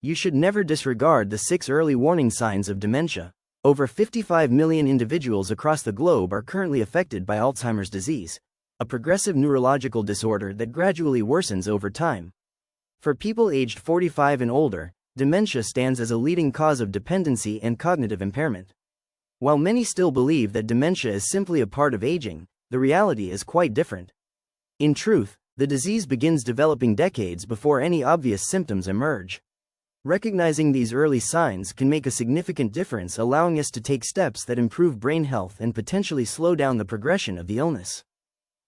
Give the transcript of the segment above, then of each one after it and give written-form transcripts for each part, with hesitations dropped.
You should never disregard the 6 early warning signs of dementia. Over 55 million individuals across the globe are currently affected by Alzheimer's disease, a progressive neurological disorder that gradually worsens over time. For people aged 45 and older, dementia stands as a leading cause of dependency and cognitive impairment. While many still believe that dementia is simply a part of aging, the reality is quite different. In truth, the disease begins developing decades before any obvious symptoms emerge. Recognizing these early signs can make a significant difference, allowing us to take steps that improve brain health and potentially slow down the progression of the illness.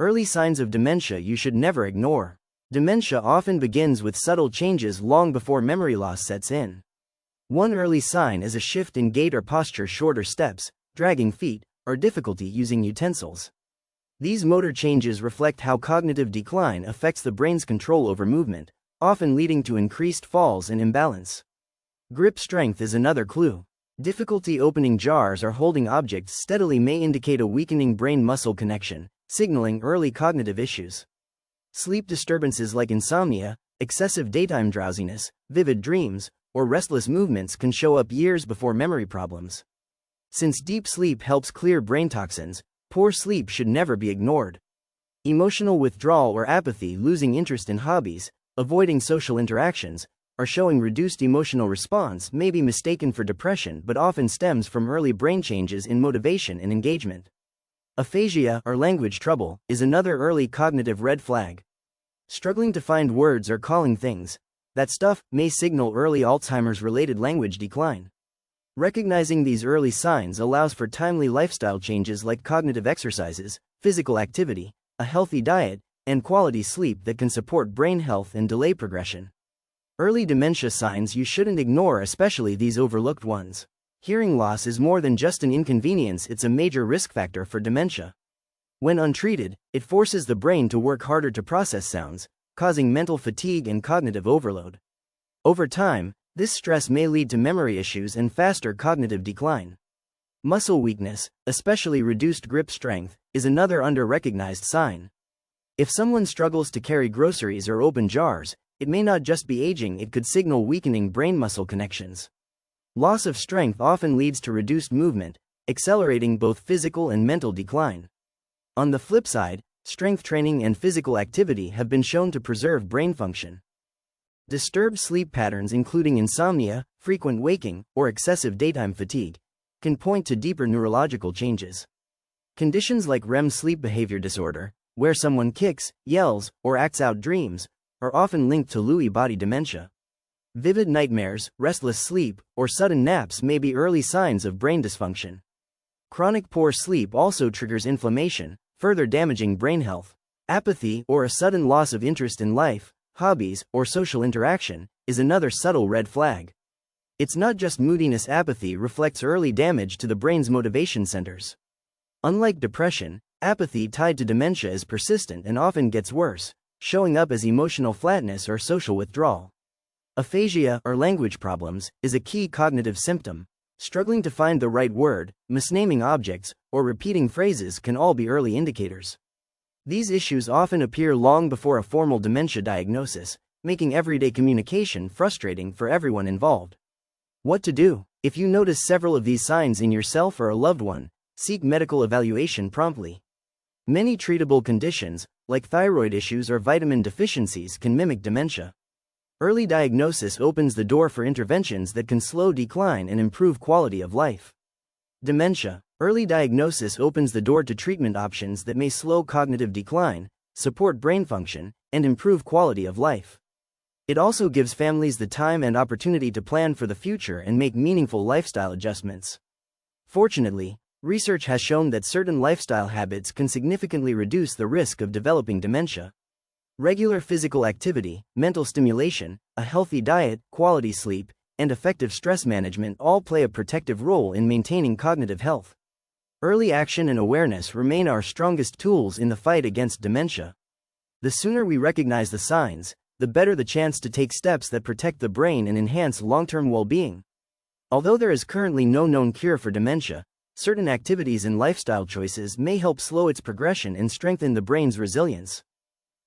Early signs of dementia you should never ignore. Dementia often begins with subtle changes long before memory loss sets in. One early sign is a shift in gait or posture, shorter steps, dragging feet, or difficulty using utensils. These motor changes reflect how cognitive decline affects the brain's control over movement, often leading to increased falls and imbalance. Grip strength is another clue. Difficulty opening jars or holding objects steadily may indicate a weakening brain-muscle connection, signaling early cognitive issues. Sleep disturbances like insomnia, excessive daytime drowsiness, vivid dreams, or restless movements can show up years before memory problems. Since deep sleep helps clear brain toxins, poor sleep should never be ignored. Emotional withdrawal or apathy, losing interest in hobbies, avoiding social interactions, or showing reduced emotional response may be mistaken for depression but often stems from early brain changes in motivation and engagement. Aphasia, or language trouble, is another early cognitive red flag. Struggling to find words or calling things that stuff may signal early Alzheimer's-related language decline. Recognizing these early signs allows for timely lifestyle changes like cognitive exercises, physical activity, a healthy diet, and quality sleep that can support brain health and delay progression. Early dementia signs you shouldn't ignore, especially these overlooked ones. Hearing loss is more than just an inconvenience, it's a major risk factor for dementia. When untreated, it forces the brain to work harder to process sounds, causing mental fatigue and cognitive overload. Over time, this stress may lead to memory issues and faster cognitive decline. Muscle weakness, especially reduced grip strength, is another under-recognized sign. If someone struggles to carry groceries or open jars, it may not just be aging, it could signal weakening brain-muscle connections. Loss of strength often leads to reduced movement, accelerating both physical and mental decline. On the flip side, strength training and physical activity have been shown to preserve brain function. Disturbed sleep patterns, including insomnia, frequent waking, or excessive daytime fatigue, can point to deeper neurological changes. Conditions like REM sleep behavior disorder, where someone kicks, yells, or acts out dreams, are often linked to Lewy body dementia. Vivid nightmares, restless sleep, or sudden naps may be early signs of brain dysfunction. Chronic poor sleep also triggers inflammation, further damaging brain health. Apathy, or a sudden loss of interest in life, hobbies, or social interaction, is another subtle red flag. It's not just moodiness, apathy reflects early damage to the brain's motivation centers. Unlike depression, apathy tied to dementia is persistent and often gets worse, showing up as emotional flatness or social withdrawal. Aphasia, or language problems, is a key cognitive symptom. Struggling to find the right word, misnaming objects, or repeating phrases can all be early indicators. These issues often appear long before a formal dementia diagnosis, making everyday communication frustrating for everyone involved. What to do? If you notice several of these signs in yourself or a loved one, seek medical evaluation promptly. Many treatable conditions, like thyroid issues or vitamin deficiencies, can mimic dementia. Early diagnosis opens the door for interventions that can slow decline and improve quality of life. Dementia. Early diagnosis opens the door to treatment options that may slow cognitive decline, support brain function, and improve quality of life. It also gives families the time and opportunity to plan for the future and make meaningful lifestyle adjustments. Fortunately, research has shown that certain lifestyle habits can significantly reduce the risk of developing dementia. Regular physical activity, mental stimulation, a healthy diet, quality sleep, and effective stress management all play a protective role in maintaining cognitive health. Early action and awareness remain our strongest tools in the fight against dementia. The sooner we recognize the signs, the better the chance to take steps that protect the brain and enhance long-term well-being. Although there is currently no known cure for dementia, certain activities and lifestyle choices may help slow its progression and strengthen the brain's resilience.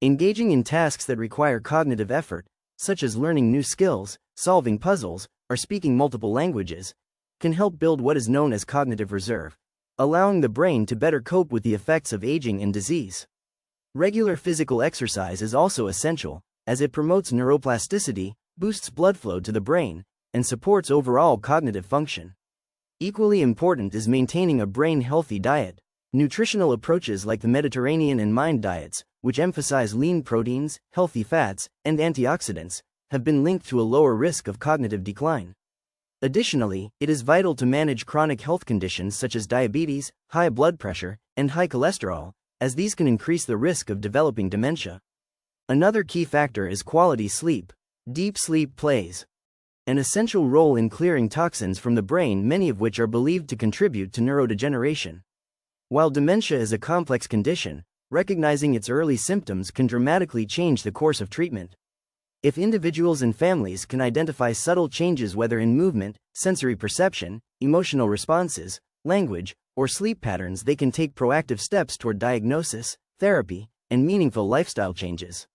Engaging in tasks that require cognitive effort, such as learning new skills, solving puzzles, or speaking multiple languages, can help build what is known as cognitive reserve, allowing the brain to better cope with the effects of aging and disease. Regular physical exercise is also essential, as it promotes neuroplasticity, boosts blood flow to the brain, and supports overall cognitive function. Equally important is maintaining a brain-healthy diet. Nutritional approaches like the Mediterranean and Mind diets, which emphasize lean proteins, healthy fats, and antioxidants, have been linked to a lower risk of cognitive decline. Additionally, it is vital to manage chronic health conditions such as diabetes, high blood pressure, and high cholesterol, as these can increase the risk of developing dementia. Another key factor is quality sleep. Deep sleep plays an essential role in clearing toxins from the brain, many of which are believed to contribute to neurodegeneration. While dementia is a complex condition, recognizing its early symptoms can dramatically change the course of treatment. If individuals and families can identify subtle changes, whether in movement, sensory perception, emotional responses, language, or sleep patterns, they can take proactive steps toward diagnosis, therapy, and meaningful lifestyle changes.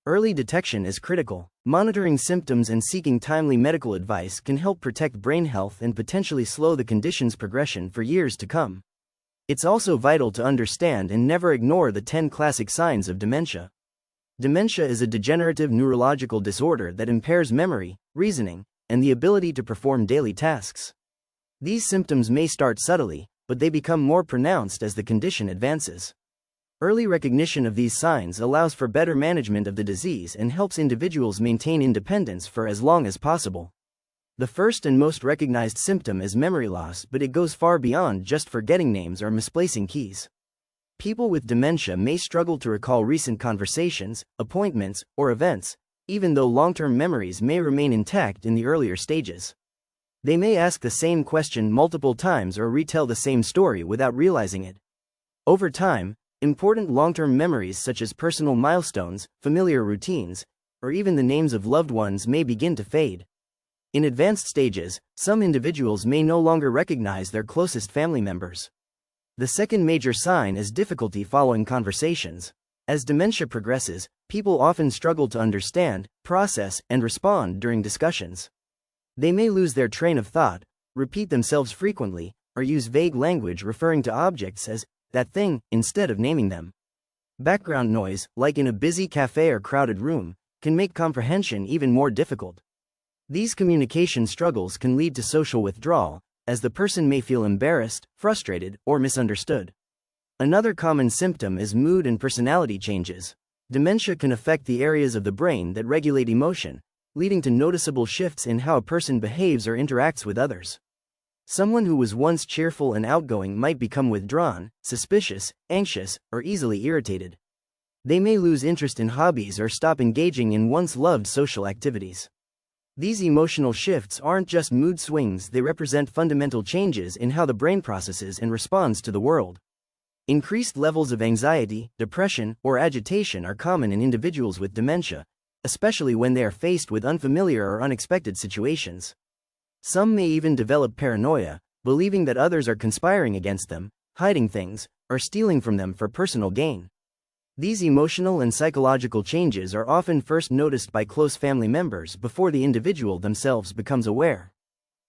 Early detection is critical. Monitoring symptoms and seeking timely medical advice can help protect brain health and potentially slow the condition's progression for years to come. It's also vital to understand and never ignore the 10 classic signs of dementia. Dementia is a degenerative neurological disorder that impairs memory, reasoning, and the ability to perform daily tasks. These symptoms may start subtly, but they become more pronounced as the condition advances. Early recognition of these signs allows for better management of the disease and helps individuals maintain independence for as long as possible. The first and most recognized symptom is memory loss, but it goes far beyond just forgetting names or misplacing keys. People with dementia may struggle to recall recent conversations, appointments, or events, even though long-term memories may remain intact in the earlier stages. They may ask the same question multiple times or retell the same story without realizing it. Over time, important long-term memories such as personal milestones, familiar routines, or even the names of loved ones may begin to fade. In advanced stages, some individuals may no longer recognize their closest family members. The second major sign is difficulty following conversations. As dementia progresses, people often struggle to understand, process, and respond during discussions. They may lose their train of thought, repeat themselves frequently, or use vague language referring to objects as that thing instead of naming them. Background noise, like in a busy cafe or crowded room, can make comprehension even more difficult. These communication struggles can lead to social withdrawal, as the person may feel embarrassed, frustrated, or misunderstood. Another common symptom is mood and personality changes. Dementia can affect the areas of the brain that regulate emotion, leading to noticeable shifts in how a person behaves or interacts with others. Someone who was once cheerful and outgoing might become withdrawn, suspicious, anxious, or easily irritated. They may lose interest in hobbies or stop engaging in once loved social activities. These emotional shifts aren't just mood swings, they represent fundamental changes in how the brain processes and responds to the world. Increased levels of anxiety, depression, or agitation are common in individuals with dementia, especially when they are faced with unfamiliar or unexpected situations. Some may even develop paranoia, believing that others are conspiring against them, hiding things, or stealing from them for personal gain. These emotional and psychological changes are often first noticed by close family members before the individual themselves becomes aware.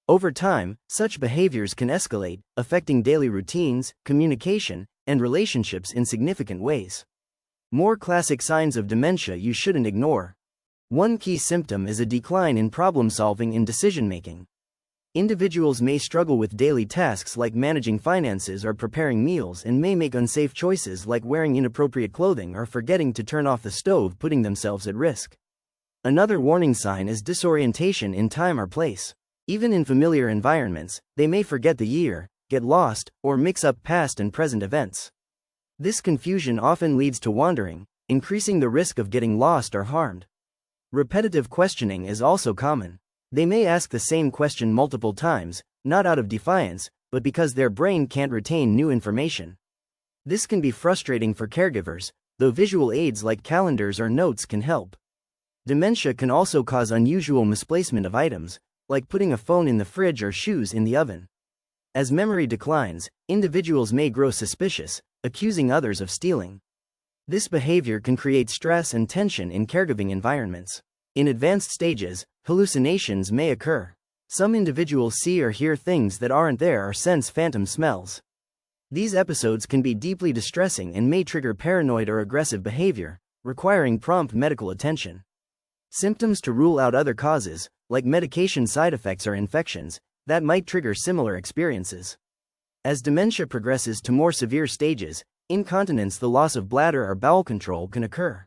Over time, such behaviors can escalate, affecting daily routines, communication, and relationships in significant ways. More classic signs of dementia you shouldn't ignore. One key symptom is a decline in problem-solving and decision-making. Individuals may struggle with daily tasks like managing finances or preparing meals and may make unsafe choices like wearing inappropriate clothing or forgetting to turn off the stove, putting themselves at risk. Another warning sign is disorientation in time or place. Even in familiar environments, they may forget the year, get lost, or mix up past and present events. This confusion often leads to wandering, increasing the risk of getting lost or harmed. Repetitive questioning is also common. They may ask the same question multiple times, not out of defiance, but because their brain can't retain new information. This can be frustrating for caregivers, though visual aids like calendars or notes can help. Dementia can also cause unusual misplacement of items, like putting a phone in the fridge or shoes in the oven. As memory declines, individuals may grow suspicious, accusing others of stealing. This behavior can create stress and tension in caregiving environments. In advanced stages, hallucinations may occur. Some individuals see or hear things that aren't there or sense phantom smells. These episodes can be deeply distressing and may trigger paranoid or aggressive behavior, requiring prompt medical attention. Symptoms to rule out other causes, like medication side effects or infections, that might trigger similar experiences. As dementia progresses to more severe stages, incontinence, the loss of bladder or bowel control, can occur.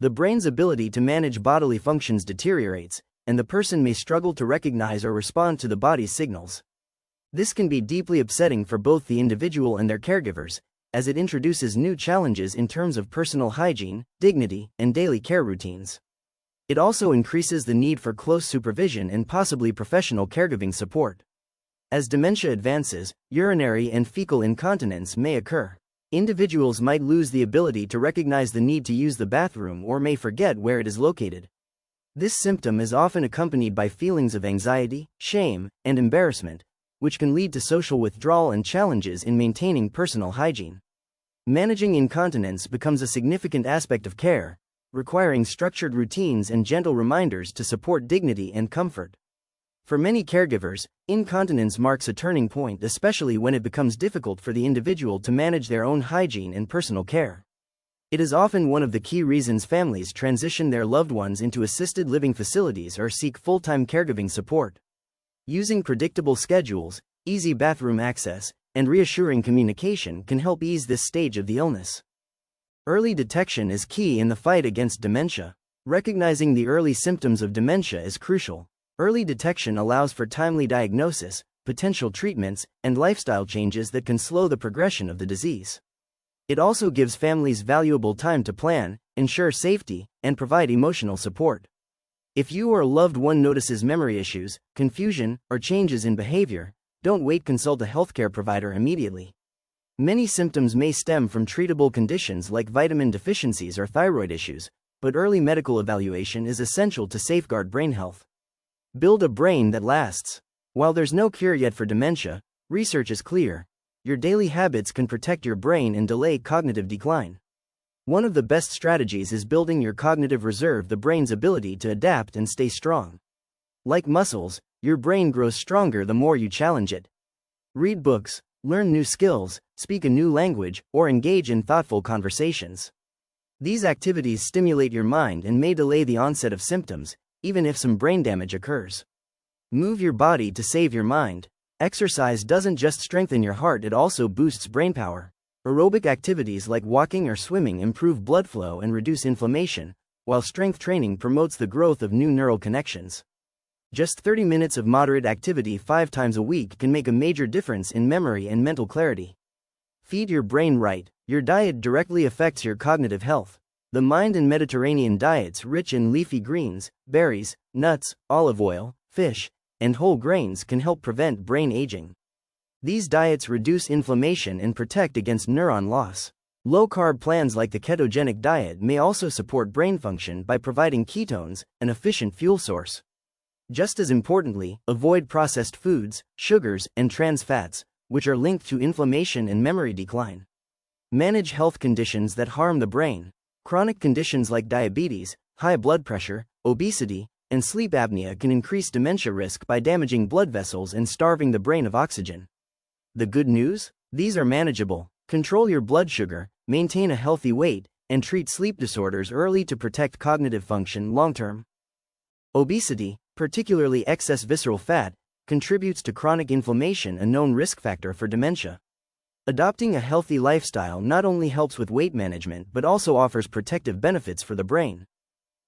The brain's ability to manage bodily functions deteriorates, and the person may struggle to recognize or respond to the body's signals. This can be deeply upsetting for both the individual and their caregivers, as it introduces new challenges in terms of personal hygiene, dignity, and daily care routines. It also increases the need for close supervision and possibly professional caregiving support. As dementia advances, urinary and fecal incontinence may occur. Individuals might lose the ability to recognize the need to use the bathroom or may forget where it is located. This symptom is often accompanied by feelings of anxiety, shame, and embarrassment, which can lead to social withdrawal and challenges in maintaining personal hygiene. Managing incontinence becomes a significant aspect of care, requiring structured routines and gentle reminders to support dignity and comfort. For many caregivers, incontinence marks a turning point, especially when it becomes difficult for the individual to manage their own hygiene and personal care. It is often one of the key reasons families transition their loved ones into assisted living facilities or seek full-time caregiving support. Using predictable schedules, easy bathroom access, and reassuring communication can help ease this stage of the illness. Early detection is key in the fight against dementia. Recognizing the early symptoms of dementia is crucial. Early detection allows for timely diagnosis, potential treatments, and lifestyle changes that can slow the progression of the disease. It also gives families valuable time to plan, ensure safety, and provide emotional support. If you or a loved one notices memory issues, confusion, or changes in behavior, don't wait, consult a healthcare provider immediately. Many symptoms may stem from treatable conditions like vitamin deficiencies or thyroid issues, but early medical evaluation is essential to safeguard brain health. Build a brain that lasts. While there's no cure yet for dementia, research is clear. Your daily habits can protect your brain and delay cognitive decline. One of the best strategies is building your cognitive reserve, the brain's ability to adapt and stay strong. Like muscles, your brain grows stronger the more you challenge it. Read books, learn new skills, speak a new language, or engage in thoughtful conversations. These activities stimulate your mind and may delay the onset of symptoms, even if some brain damage occurs. Move your body to save your mind. Exercise doesn't just strengthen your heart, it also boosts brain power. Aerobic activities like walking or swimming improve blood flow and reduce inflammation, while strength training promotes the growth of new neural connections. Just 30 minutes of moderate activity 5 times a week can make a major difference in memory and mental clarity. Feed your brain right. Your diet directly affects your cognitive health. The Mind and Mediterranean diets, rich in leafy greens, berries, nuts, olive oil, fish, and whole grains, can help prevent brain aging. These diets reduce inflammation and protect against neuron loss. Low-carb plans like the ketogenic diet may also support brain function by providing ketones, an efficient fuel source. Just as importantly, avoid processed foods, sugars, and trans fats, which are linked to inflammation and memory decline. Manage health conditions that harm the brain. Chronic conditions like diabetes, high blood pressure, obesity, and sleep apnea can increase dementia risk by damaging blood vessels and starving the brain of oxygen. The good news? These are manageable. Control your blood sugar, maintain a healthy weight, and treat sleep disorders early to protect cognitive function long-term. Obesity, particularly excess visceral fat, contributes to chronic inflammation, a known risk factor for dementia. Adopting a healthy lifestyle not only helps with weight management but also offers protective benefits for the brain.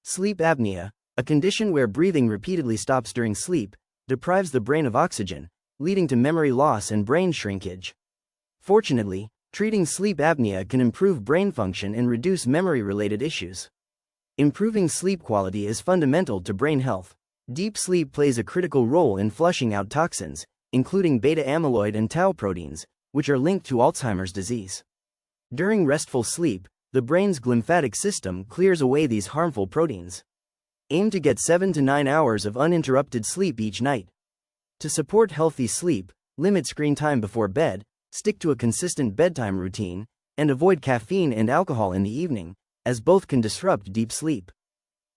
Sleep apnea, a condition where breathing repeatedly stops during sleep, deprives the brain of oxygen, leading to memory loss and brain shrinkage. Fortunately, treating sleep apnea can improve brain function and reduce memory-related issues. Improving sleep quality is fundamental to brain health. Deep sleep plays a critical role in flushing out toxins, including beta-amyloid and tau proteins, which are linked to Alzheimer's disease. During restful sleep, the brain's glymphatic system clears away these harmful proteins. Aim to get 7 to 9 hours of uninterrupted sleep each night. To support healthy sleep, limit screen time before bed, stick to a consistent bedtime routine, and avoid caffeine and alcohol in the evening, as both can disrupt deep sleep.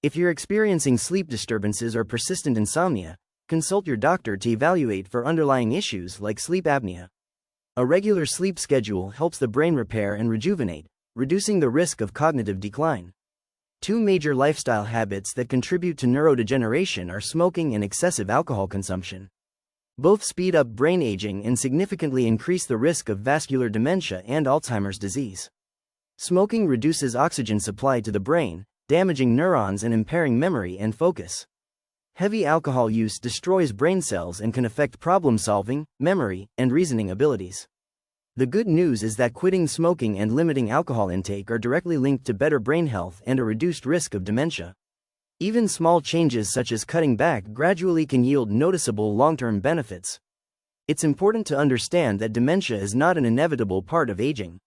If you're experiencing sleep disturbances or persistent insomnia, consult your doctor to evaluate for underlying issues like sleep apnea. A regular sleep schedule helps the brain repair and rejuvenate, reducing the risk of cognitive decline. Two major lifestyle habits that contribute to neurodegeneration are smoking and excessive alcohol consumption. Both speed up brain aging and significantly increase the risk of vascular dementia and Alzheimer's disease. Smoking reduces oxygen supply to the brain, damaging neurons and impairing memory and focus. Heavy alcohol use destroys brain cells and can affect problem-solving, memory, and reasoning abilities. The good news is that quitting smoking and limiting alcohol intake are directly linked to better brain health and a reduced risk of dementia. Even small changes such as cutting back gradually can yield noticeable long-term benefits. It's important to understand that dementia is not an inevitable part of aging.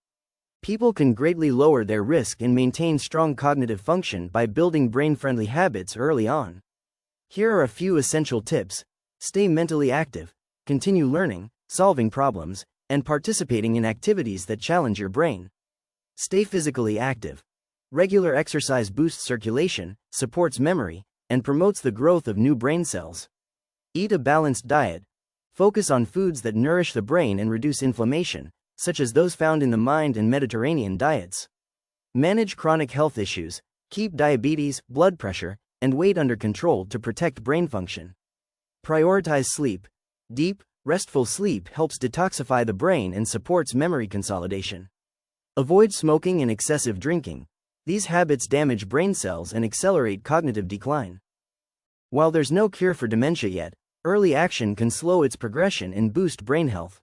People can greatly lower their risk and maintain strong cognitive function by building brain-friendly habits early on. Here are a few essential tips. Stay mentally active, continue learning, solving problems, and participating in activities that challenge your brain. Stay physically active. Regular exercise boosts circulation, supports memory, and promotes the growth of new brain cells. Eat a balanced diet. Focus on foods that nourish the brain and reduce inflammation, such as those found in the Mind and Mediterranean diets. Manage chronic health issues. Keep diabetes, blood pressure, and weight under control to protect brain function. Prioritize sleep. Deep, restful sleep helps detoxify the brain and supports memory consolidation. Avoid smoking and excessive drinking. These habits damage brain cells and accelerate cognitive decline. While there's no cure for dementia yet, early action can slow its progression and boost brain health.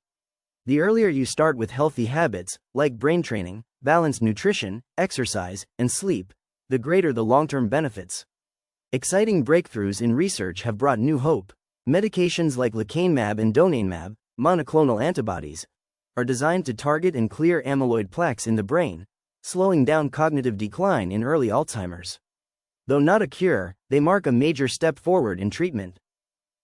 The earlier you start with healthy habits, like brain training, balanced nutrition, exercise, and sleep, the greater the long-term benefits. Exciting breakthroughs in research have brought new hope. Medications like lecanemab and donanemab, monoclonal antibodies, are designed to target and clear amyloid plaques in the brain, slowing down cognitive decline in early Alzheimer's. Though not a cure, they mark a major step forward in treatment.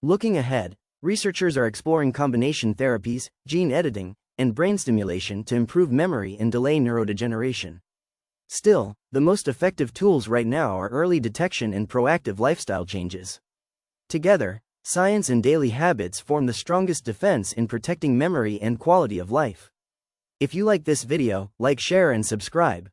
Looking ahead, researchers are exploring combination therapies, gene editing, and brain stimulation to improve memory and delay neurodegeneration. Still, the most effective tools right now are early detection and proactive lifestyle changes. Together, science and daily habits form the strongest defense in protecting memory and quality of life. If you like this video, like, share, and subscribe.